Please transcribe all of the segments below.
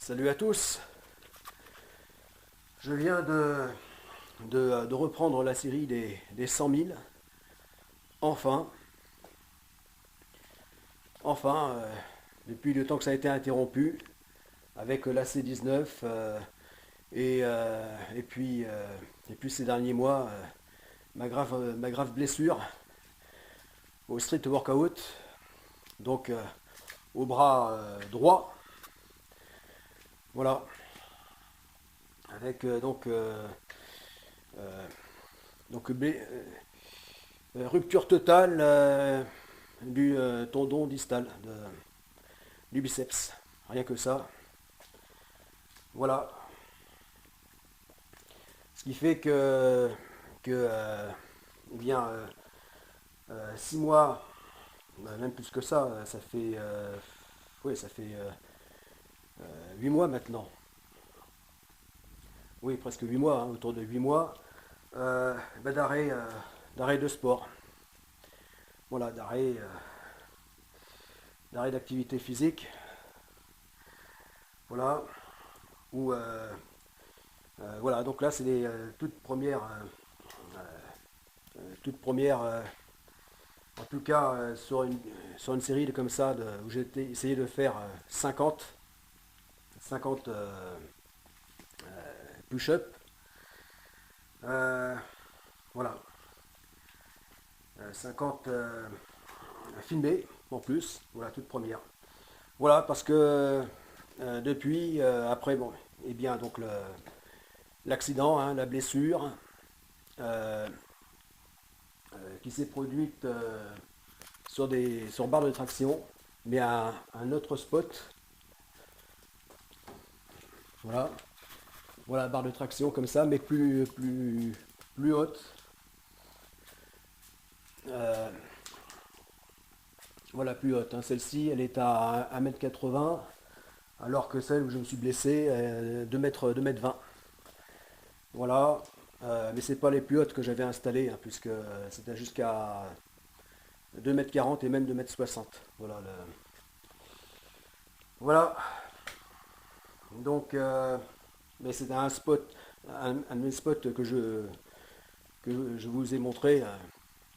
Salut à tous. Je viens de reprendre la série des 100 000. Enfin, enfin, depuis le temps que ça a été interrompu avec la C19 et puis ces derniers mois, ma grave blessure au street workout, donc au bras droit. Voilà, avec donc rupture totale du tendon distal du biceps. Rien que ça. Voilà. Ce qui fait que eh bien, 6 mois, même plus que ça, ça fait, oui, ça fait 8 mois maintenant. Oui, presque 8 mois, hein, autour de 8 mois d'arrêt de sport. Voilà, d'arrêt d'activité physique. Voilà. Où, voilà, donc là, c'est les toutes premières en tout cas sur une série comme ça, où j'ai essayé de faire 50 push-up. Euh, voilà, 50 filmés en plus, voilà, toute première. Voilà, parce que depuis, après, bon, et bien, donc l'accident, hein, la blessure euh, qui s'est produite sur barre de traction, mais à un autre spot. Voilà, voilà, barre de traction comme ça, mais plus haute. Euh, voilà, plus haute, hein. Celle-ci, elle est à 1,80 m, alors que celle où je me suis blessé, 2 m 20. Voilà, mais c'est pas les plus hautes que j'avais installées, hein, puisque c'était jusqu'à 2,40 m et même 2,60 m. Voilà, voilà. Donc, mais c'est un spot, un de mes spots que je vous ai montré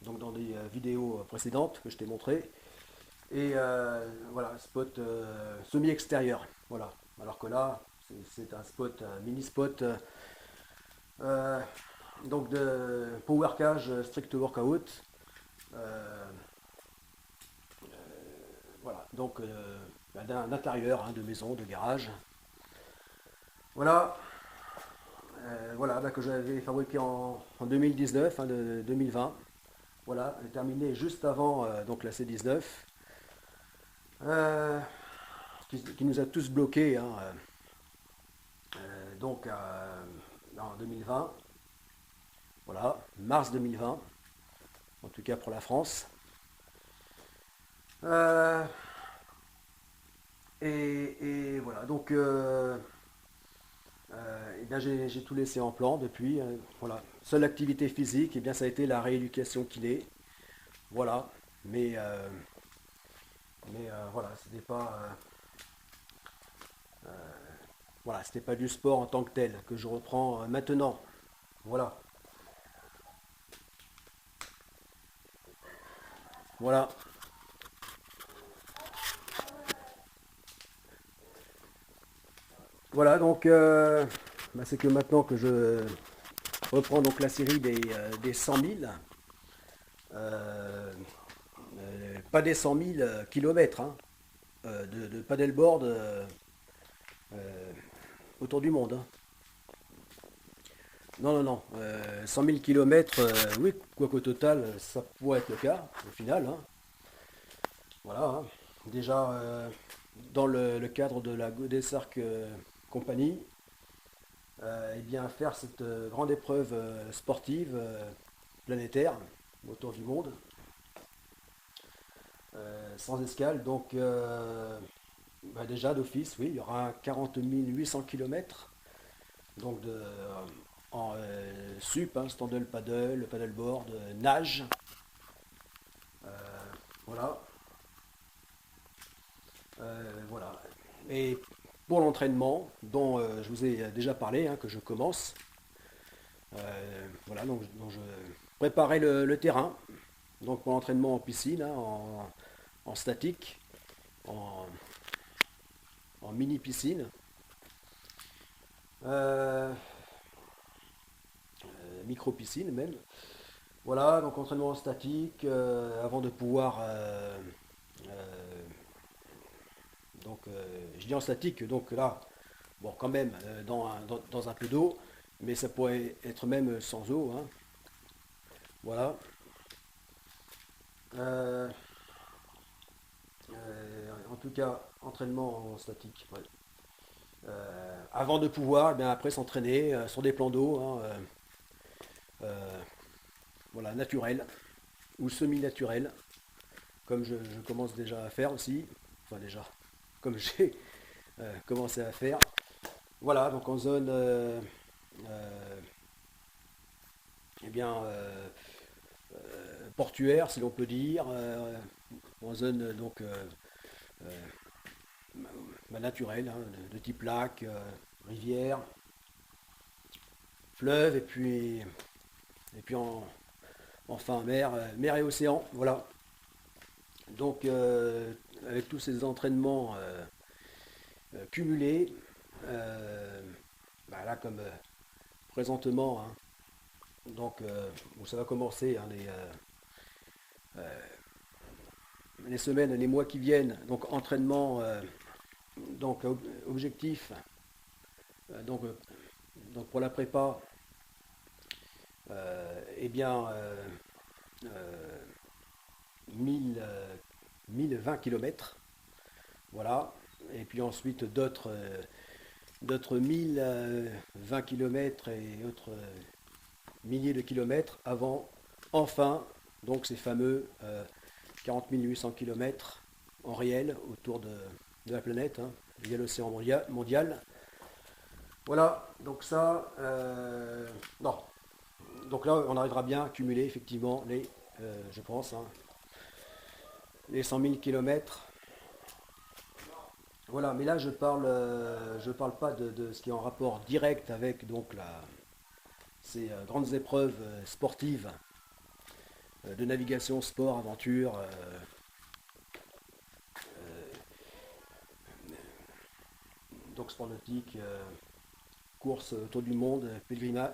donc dans des vidéos précédentes que je t'ai montré. Et voilà, spot semi-extérieur. Voilà. Alors que là, c'est un spot, un mini spot euh, donc de power cage strict workout. Euh, voilà, donc d'un intérieur, hein, de maison, de garage. Voilà, voilà bah, que j'avais fabriqué en 2019, hein, de 2020. Voilà, elle est terminée juste avant donc la C19, euh, qui nous a tous bloqués, hein, donc en 2020. Voilà, mars 2020, en tout cas pour la France. Euh, et voilà, donc eh bien, j'ai tout laissé en plan depuis. Voilà. Seule activité physique, eh bien, ça a été la rééducation kiné. Voilà. Mais, euh, voilà, c'était pas, voilà, c'était pas du sport en tant que tel que je reprends maintenant. Voilà. Voilà. Voilà, donc bah, c'est que maintenant que je reprends donc la série des 100 000. Euh, pas des 100 000 kilomètres, hein, de paddleboard euh, autour du monde, hein. Non, non, non. 100 000 kilomètres, oui, quoi qu'au total, ça pourrait être le cas, au final, hein. Voilà, hein. Déjà, dans le cadre de la Godesarc Compagnie, eh bien, faire cette grande épreuve sportive planétaire autour du monde, sans escale. Donc, bah, déjà d'office, oui, il y aura 40 800 kilomètres donc en sup, hein, stand-up paddle, paddleboard, nage. Voilà. Voilà. Et pour l'entraînement dont je vous ai déjà parlé, hein, que je commence. Voilà, donc je préparais le terrain donc pour l'entraînement en piscine, hein, en statique, en, en mini piscine. Euh, Micro piscine même. Voilà, donc entraînement en statique avant de pouvoir je dis en statique, donc là, bon, quand même, dans un peu d'eau, mais ça pourrait être même sans eau, hein. Voilà. Euh, En tout cas, entraînement en statique. Ouais. Avant de pouvoir, eh bien, après s'entraîner sur des plans d'eau, hein, voilà, naturels ou semi-naturels, comme je commence déjà à faire aussi. Enfin déjà, comme j'ai commencé à faire. Voilà, donc en zone euh, eh bien, portuaire, si l'on peut dire, en zone naturelle, hein, de type lac, rivière, fleuve, et puis enfin mer, mer et océan. Voilà. Donc avec tous ces entraînements cumulés, euh, bah là comme présentement, hein, donc bon, ça va commencer, hein, les semaines, les mois qui viennent. Donc entraînement, donc objectif, euh, donc, euh, donc pour la prépa, eh bien 1000, 1020 km. Voilà. Et puis ensuite d'autres 1020 km et autres milliers de kilomètres avant, enfin, donc ces fameux 40 800 km en réel autour de la planète, hein, via l'océan mondial. Voilà, donc ça, non. Donc là, on arrivera bien à cumuler effectivement je pense, hein, les 100 000 km. Voilà, mais là je parle pas de ce qui est en rapport direct avec donc ces grandes épreuves sportives de navigation, sport, aventure, donc sport nautique, course autour du monde, pèlerinage,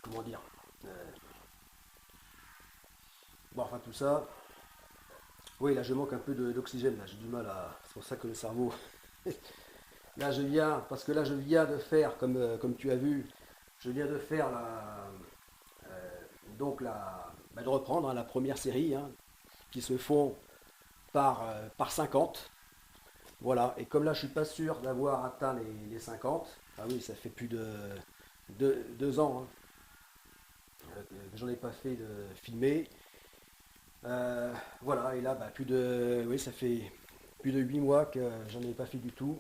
comment dire, bon, enfin tout ça. Oui, là je manque un peu d'oxygène, là j'ai du mal à. C'est pour ça que le cerveau. Là je viens, parce que là je viens de faire, comme tu as vu, je viens de faire de reprendre, hein, la première série, hein, qui se font par 50. Voilà, et comme là je suis pas sûr d'avoir atteint les 50, ah oui, ça fait plus de 2 ans, hein, que j'en ai pas fait de filmer. Voilà, et là, bah, oui, ça fait plus de 8 mois que j'en ai pas fait du tout.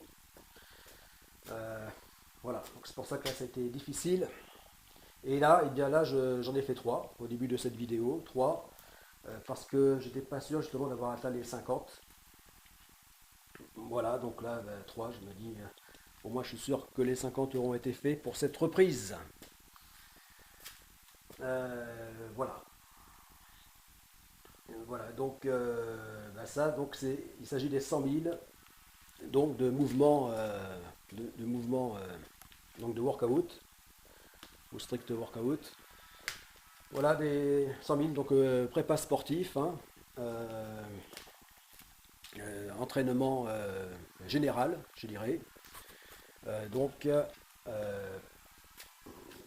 Euh, voilà, donc c'est pour ça que là, ça a été difficile. Et là, eh bien là, j'en ai fait 3 au début de cette vidéo, 3, parce que j'étais pas sûr justement d'avoir atteint les 50. Voilà, donc là, bah, 3, je me dis, pour moi, je suis sûr que les 50 auront été faits pour cette reprise. Voilà. Voilà, donc bah ça, donc il s'agit des 100 000 donc de mouvements, de mouvements donc de workout ou strict workout. Voilà des 100 000 donc prépa sportif, hein, euh, entraînement général, je dirais. Donc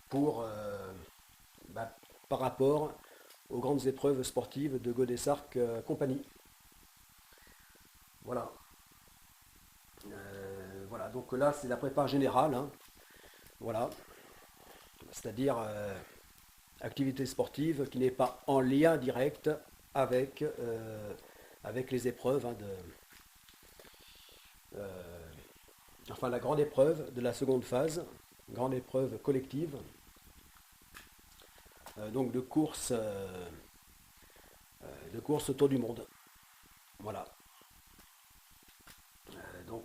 pour bah, par rapport aux grandes épreuves sportives de Godessarc Compagnie. Voilà. Voilà, donc là c'est la prépa générale, hein. Voilà, c'est-à-dire activité sportive qui n'est pas en lien direct avec les épreuves, hein, euh, enfin la grande épreuve de la seconde phase, grande épreuve collective, donc de course autour du monde. Voilà.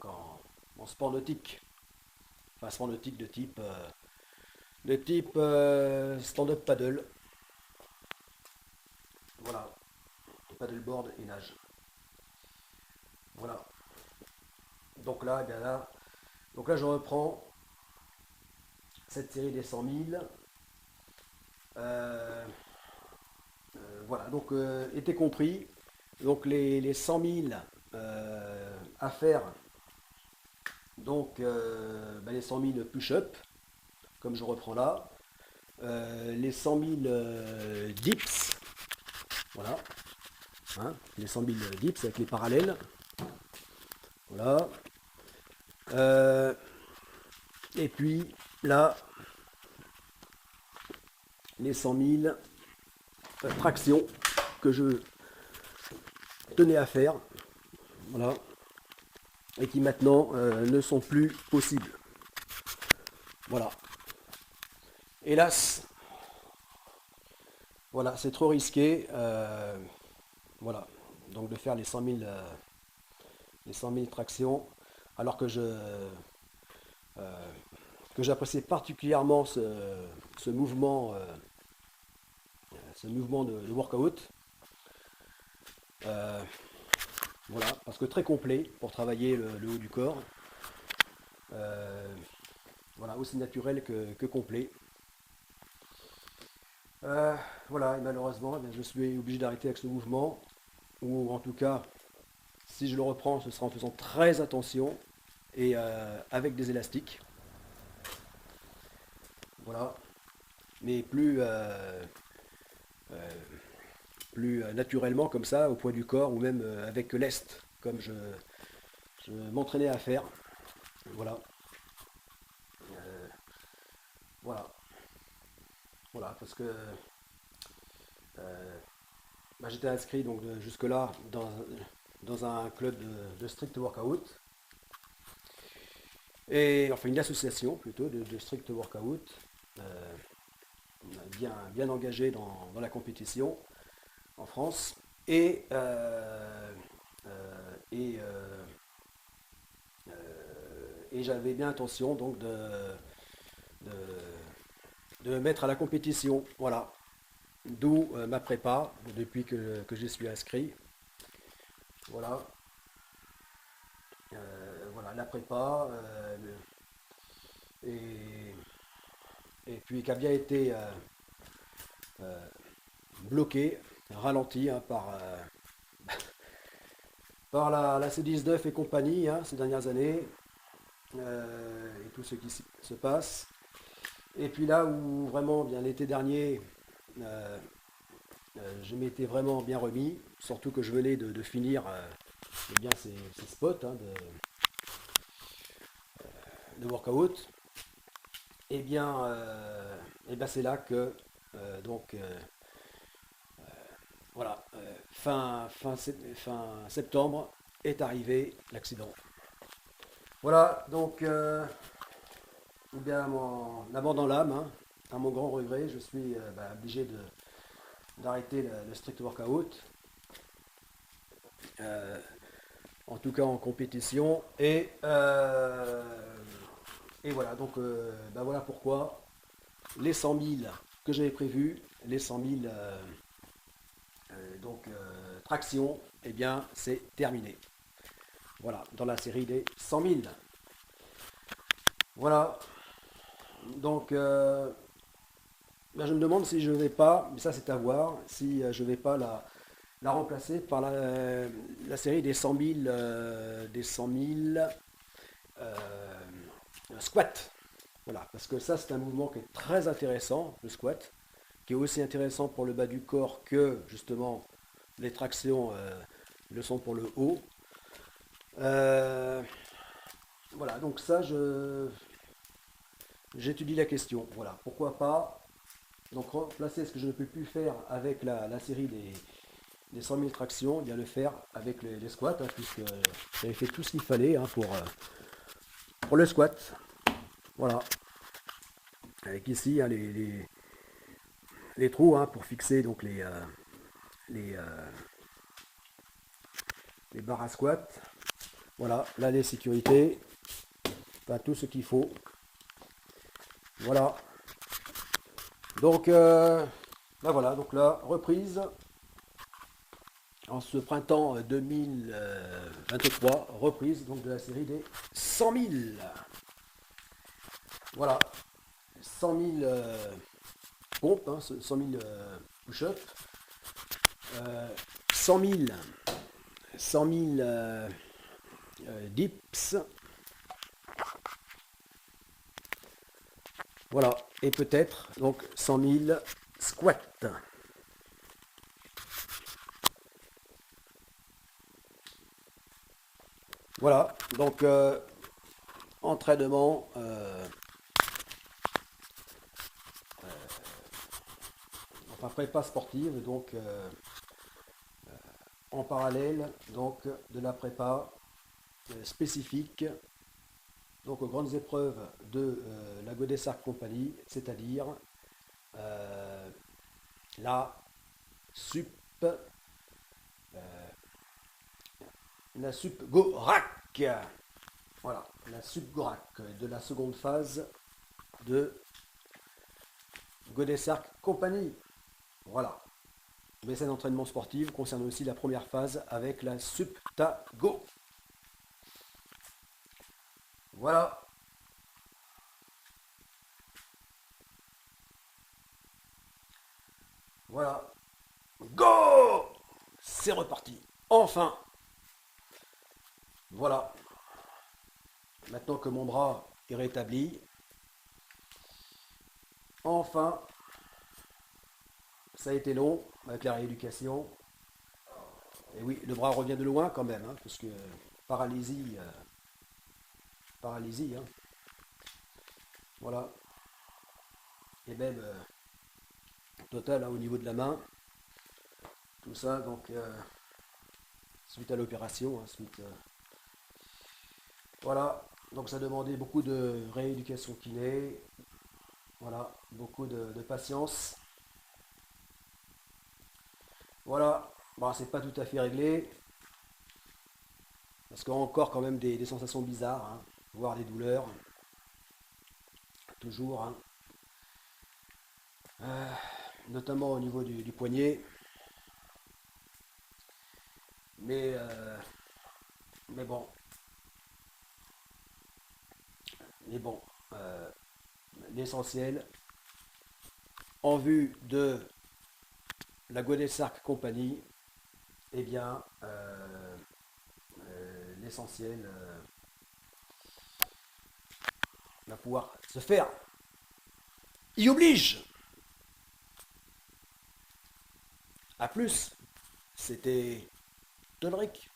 en sport nautique. Enfin, sport nautique de type stand-up paddle. Voilà, paddleboard et nage. Voilà. Donc là, eh bien là, je reprends cette série des 100 000. Voilà, donc était compris. Donc les 100 000 à faire, donc les 100 000 push-up, comme je reprends là, les 100 000 dips, voilà, hein, les 100 000 dips avec les parallèles, voilà. Et puis là, les 100 000 tractions que je tenais à faire, voilà, et qui maintenant ne sont plus possibles. Voilà. Hélas, voilà, c'est trop risqué. Voilà, donc de faire les 100 000 tractions, alors que j'apprécie particulièrement ce mouvement, de workout. Voilà, parce que très complet pour travailler le haut du corps. Voilà, aussi naturel que complet. Voilà, et malheureusement, je suis obligé d'arrêter avec ce mouvement, ou en tout cas, si je le reprends, ce sera en faisant très attention et avec des élastiques. Voilà, mais plus naturellement comme ça, au poids du corps, ou même avec lest, comme je m'entraînais à faire. Voilà, voilà, voilà, parce que j'étais inscrit donc jusque-là dans un club de strict workout, et enfin une association plutôt de strict workout, euh, bien engagé dans la compétition en France, et, et, euh, et j'avais bien intention donc de, de me mettre à la compétition. Voilà, d'où ma prépa depuis que je suis inscrit. Voilà, voilà la prépa, et, et puis qui a bien été bloqué, ralenti, hein, par la C19 et compagnie, hein, ces dernières années, et tout ce qui se passe. Et puis là où vraiment, bien l'été dernier, euh, je m'étais vraiment bien remis, surtout que je venais de finir eh bien, ces spots, hein, de workout. Et bien, c'est là que donc voilà, fin septembre est arrivé l'accident. Voilà, donc eh bien, la mort dans l'âme, hein, à mon grand regret, je suis obligé d'arrêter le strict workout, euh, en tout cas en compétition. Et voilà, donc voilà pourquoi les 100 000 que j'avais prévus, les 100 000 tractions, eh bien c'est terminé. Voilà, dans la série des 100 000. Voilà, donc je me demande si je ne vais pas, mais ça c'est à voir, si je ne vais pas la remplacer par la série des 100 000, squats. Voilà, parce que ça c'est un mouvement qui est très intéressant, le squat, qui est aussi intéressant pour le bas du corps que justement les tractions le sont pour le haut. Voilà, donc ça j'étudie la question. Voilà, pourquoi pas donc remplacer ce que je ne peux plus faire avec la série des 100 000 tractions, bien le faire avec les squats, hein, puisque j'avais fait tout ce qu'il fallait, hein, pour le squat. Voilà. Avec ici, hein, les trous, hein, pour fixer donc les, les barres à squat. Voilà, là les sécurités, enfin tout ce qu'il faut. Voilà. Donc, ben voilà, donc la reprise en ce printemps 2023, reprise donc de la série des 100 000. Voilà, 100 000 pompes, hein, 100 000 push-ups, 100 000, 100 000 dips. Voilà, et peut-être donc 100 000 squats. Voilà, donc entraînement enfin prépa sportive, donc en parallèle donc de la prépa spécifique donc aux grandes épreuves de la Godessart Company, c'est-à-dire euh, la sup la sup Gorak. Voilà, la sup Gorak de la seconde phase de Godessart Company. Voilà. Mais cet entraînement sportif concerne aussi la première phase avec la Suptago. Voilà. Voilà. Go! C'est reparti. Enfin. Voilà. Maintenant que mon bras est rétabli, enfin, ça a été long avec la rééducation. Et oui, le bras revient de loin quand même, hein, parce que paralysie, paralysie, hein, voilà. Et même total hein, au niveau de la main, tout ça, donc suite à l'opération, hein, suite, voilà. Donc ça demandait beaucoup de rééducation kiné, voilà, beaucoup de patience. Voilà, bon, c'est pas tout à fait réglé, parce qu'il y a encore quand même des sensations bizarres, hein, voire des douleurs, toujours, hein. Notamment au niveau du poignet. Mais, euh, mais bon, mais bon, euh, l'essentiel, en vue de la Godessart Company, eh bien, l'essentiel va pouvoir se faire. Y oblige. À plus. C'était Tolric.